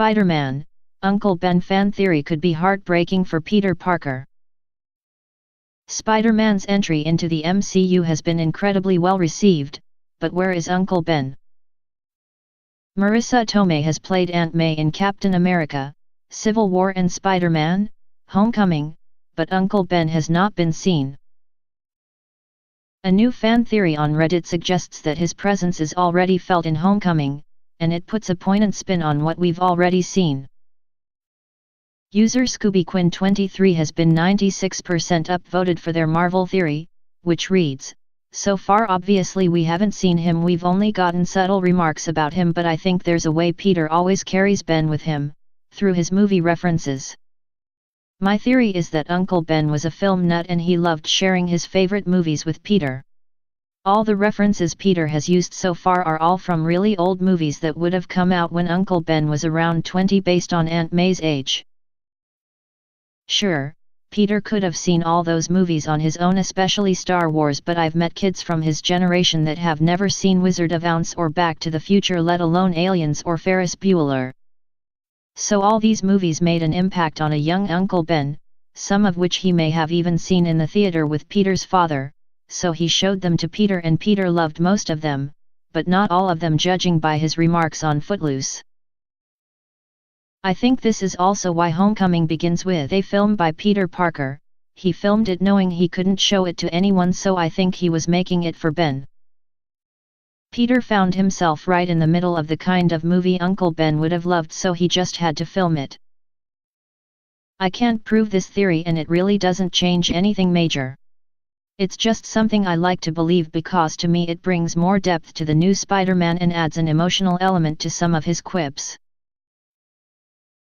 Spider-Man, Uncle Ben fan theory could be heartbreaking for Peter Parker. Spider-Man's entry into the MCU has been incredibly well received, but where is Uncle Ben? Marisa Tomei has played Aunt May in Captain America, Civil War and Spider-Man, Homecoming, but Uncle Ben has not been seen. A new fan theory on Reddit suggests that his presence is already felt in Homecoming, and it puts a poignant spin on what we've already seen. User ScoobyQuinn23 has been 96% upvoted for their Marvel theory, which reads, "So far obviously we haven't seen him, we've only gotten subtle remarks about him, but I think there's a way Peter always carries Ben with him, through his movie references. My theory is that Uncle Ben was a film nut and he loved sharing his favorite movies with Peter. All the references Peter has used so far are all from really old movies that would have come out when Uncle Ben was around 20 based on Aunt May's age. Sure, Peter could have seen all those movies on his own, especially Star Wars, but I've met kids from his generation that have never seen Wizard of Oz or Back to the Future, let alone Aliens or Ferris Bueller. So all these movies made an impact on a young Uncle Ben, some of which he may have even seen in the theater with Peter's father, so he showed them to Peter and Peter loved most of them, but not all of them, judging by his remarks on Footloose. I think this is also why Homecoming begins with a film by Peter Parker. He filmed it knowing he couldn't show it to anyone, so I think he was making it for Ben. Peter found himself right in the middle of the kind of movie Uncle Ben would have loved, so he just had to film it. I can't prove this theory and it really doesn't change anything major. It's just something I like to believe because to me it brings more depth to the new Spider-Man and adds an emotional element to some of his quips.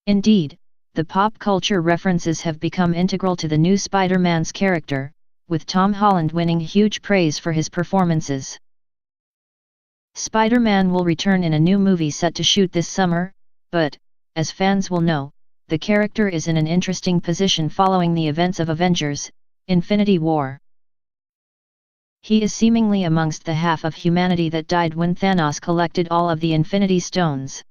Indeed, the pop culture references have become integral to the new Spider-Man's character, with Tom Holland winning huge praise for his performances. Spider-Man will return in a new movie set to shoot this summer, but, as fans will know, the character is in an interesting position following the events of Avengers: Infinity War. He is seemingly amongst the half of humanity that died when Thanos collected all of the Infinity Stones.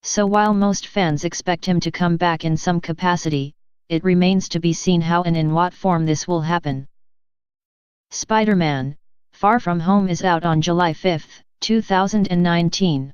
So while most fans expect him to come back in some capacity, it remains to be seen how and in what form this will happen. Spider-Man: Far From Home is out on July 5, 2019.